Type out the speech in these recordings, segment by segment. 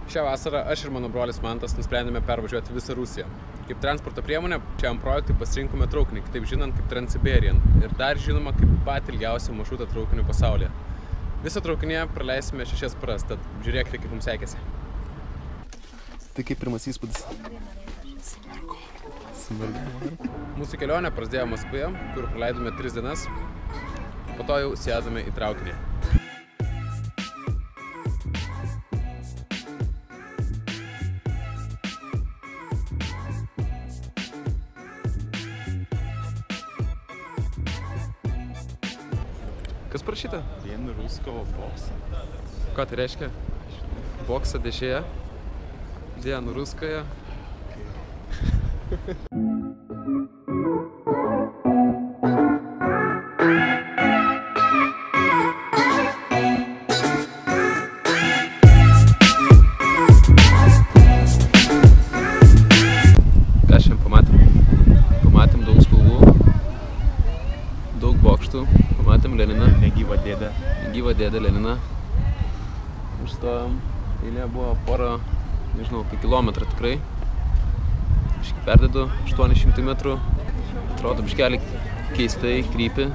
Šią vasarą aš ir mano brolis Mantas nusprendėme pervažiuoti visą Rusiją. Kaip transporto priemonę šiam projektui pasirinkome traukinį, kitaip žinant kaip Transsiberian ir dar žinoma kaip pat ilgiausią maršrutą traukinių pasaulyje. Visą traukinėje praleisime 6 paras, tad žiūrėkite, kaip mums sekėsi. Tai kaip pirmas įspūdis? Mūsų kelionė prasidėjo Maskvoje, kur praleidome 3 dienas, po to jau sėdome į traukinį. Kas parašyta? Vienu ruskovo boksą. Ką tai reiškia? Boksa dėžėje. Vienu ruskoje. Ką šiandien pamatėm? Pamatėm daug spalvų, daug bokštų. Pamatėm Leniną. Negyvą dėdę. Negyvą dėdę Leniną. Užstojom. Eilė buvo porą, nežinau, apie kilometrą tikrai. Biškį perdedu, 800 metrų. Atrodo, biškelį keistai krypi,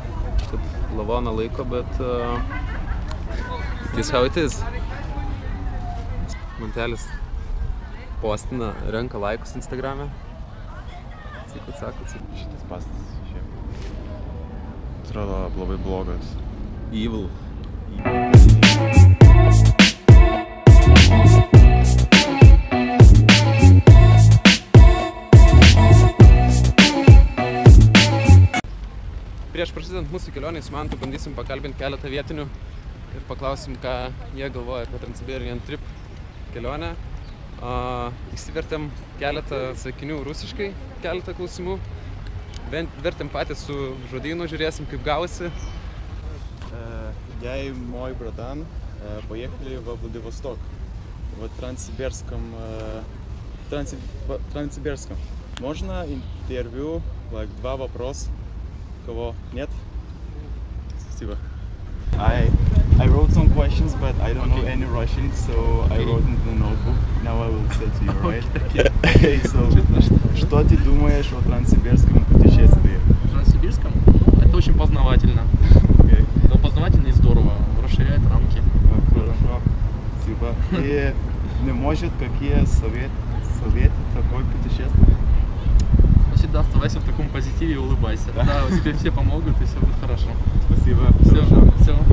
kad lavoną laiko, bet it is how it is. Mantelis postina, renka laikus Instagrame. Sakot. Šitas pastas šiaip. Atrodo labai blogas. Evil. Prieš prasidant mūsų kelionį su Mantu bandysim pakalbinti keletą vietinių ir paklausim, ką jie galvoja apie Transsiberian trip kelionę. Įsivertėm keletą sakinių rusiškai, keletą klausimų. Vertėm patys su žodynu, žiūrėsim, kaip gausi. Я и мой братан поехали во Владивосток. В Транссибирском. Можно интервью, 2 вопроса? Кого? Нет? Спасибо. I wrote some questions, but I don't know any Russian, so I wrote in the notebook. Now I will say to you, right? Okay, so что ты думаешь о транссибирском путешествии? Транссибирском? Это очень познавательно. Okay. Да, познавательно и здорово. Расширяет рамки. Хорошо. Спасибо. И не может какие советы такое путешествие? Всегда оставайся в таком позитиве и улыбайся. Да, тебе все помогут и все будет хорошо. Спасибо. Все.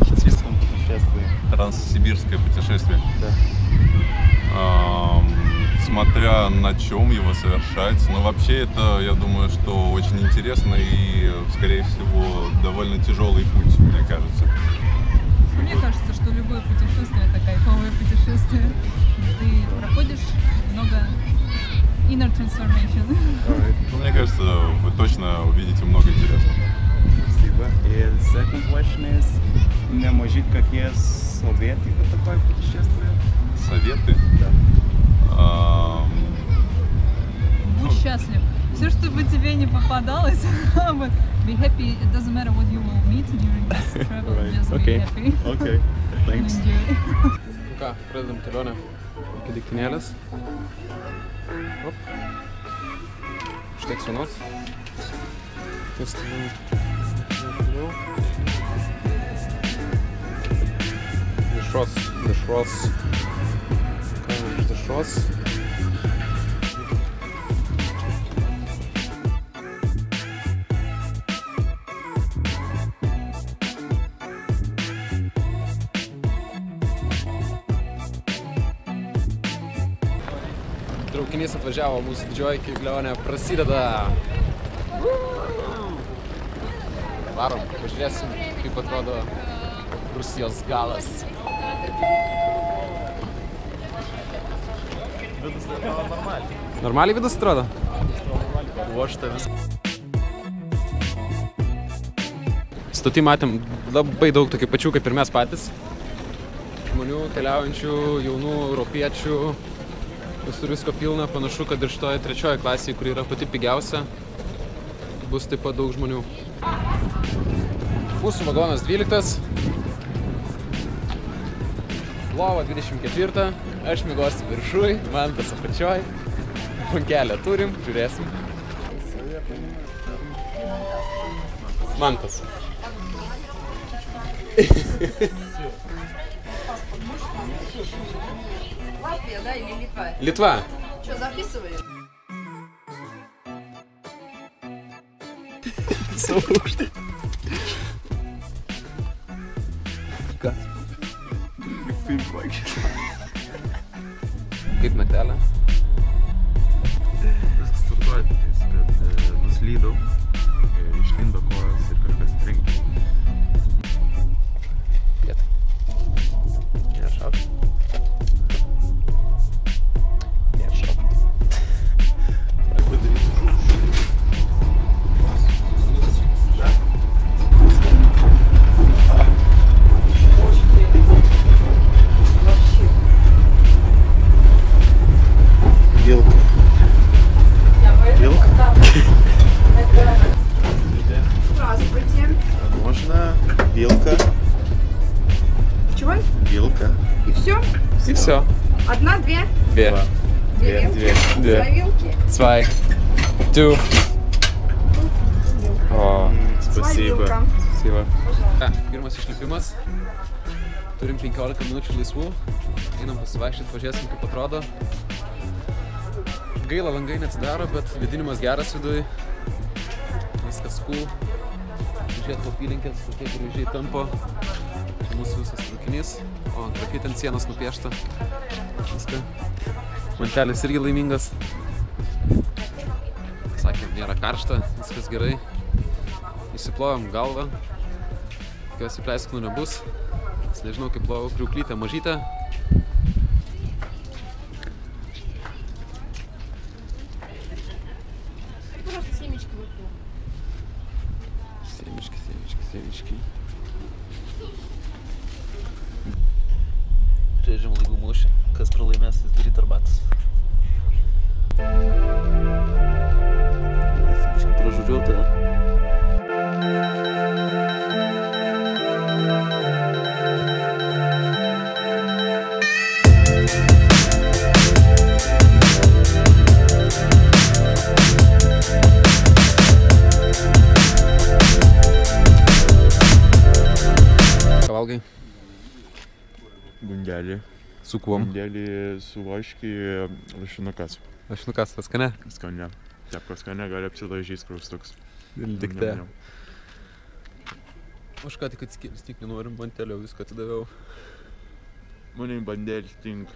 Счастливом путешествии. Транссибирское путешествие. Да. Смотря на чем его совершать. Но вообще это, я думаю, что очень интересно и, скорее всего, довольно тяжелый путь, мне кажется. Мне кажется, что любое путешествие это кайфовое путешествие. Ты проходишь много inner transformation. Мне кажется, вы точно увидите много интересного. Спасибо. И second question is, не может какие советы на такое путешествие? Советы? Да. Будь счастлив. Все, что бы тебе не попадалось, but be happy. It doesn't matter what you will meet during this travel. Just be happy. Okay. Thanks. Enjoy. Ką, pradedam kelionę. Iki daiktinėlės. Op. Užteks vienos. Kas toliau? Dešros. Ką iš dešros? Traukinys atvažiavo, mūsų didžioji kelionė prasideda. Varom, pažiūrėsim, kaip atrodo Rusijos galas. Vidus atrodo normaliai. Normaliai vidus atrodo? Ruošta viską. Stoty matėm labai daug tokių pačių kaip ir mes patys. Žmonių, keliaujančių, jaunų, europiečių. Visur visko pilna, panašu, kad ir šitoje 3 klasėje, kuri yra pati pigiausia, bus taip pat daug žmonių. Mūsų vagonas 12. Lova 24, aš migosiu viršui, Mantas apačioj. Punkelę turim, žiūrėsim. Mantas. Латвия, да, или Литва? Литва. Что, записывали? Kaip naktelė? Viskas tvarkoja, tiktais, kad nuslydau, išlindo kojas ir kažkas trenkė. Pietai. Nėra šalta. Nėra šalta. Здравствуйте. Можно вилка, Чего? вилка. И все? И все. Одна, две? Две. Две вилки? Две. Две вилки? Zwei. Du. O, Спасибо. Вилка. Спасибо. Pirmas išlipimas. Turim 15 minučių laisvų. Einam pasivaikščioti, pažiūrėsim kaip atrodo. Gaila, langai neatsidaro, bet vėdinimas geras viduj. Viskas cool. Žiūrėt po apylinkės, kokie gražiai tampo. Čia mūsų visas traukinys. O ant rakyt ant sienos nupiešta. Viską. Mantelis irgi laimingas. Sakėm, nėra karšta, viskas gerai. Įsiplojom galvą. Tikiuosi pleiskų nebus. Nes nežinau, kaip plovau kriauklytę mažytę. Просто семечки выпил. Sėmiški. Žaidžiam laivų mūšį. Kas pralaimės, jis daryti arbatas. Biškai pražudžiau tave. Ką valgai? Bundelį. Su kuom? Bundelį su vaški lašinukas. Lašinukas, skane? Skane. Tepko skane gali apsilaižyti skrustuks. Dikte. Aš ką tik atskirti, tik nenorim bantelio, viską atidaviau. Mane bandelis tinka.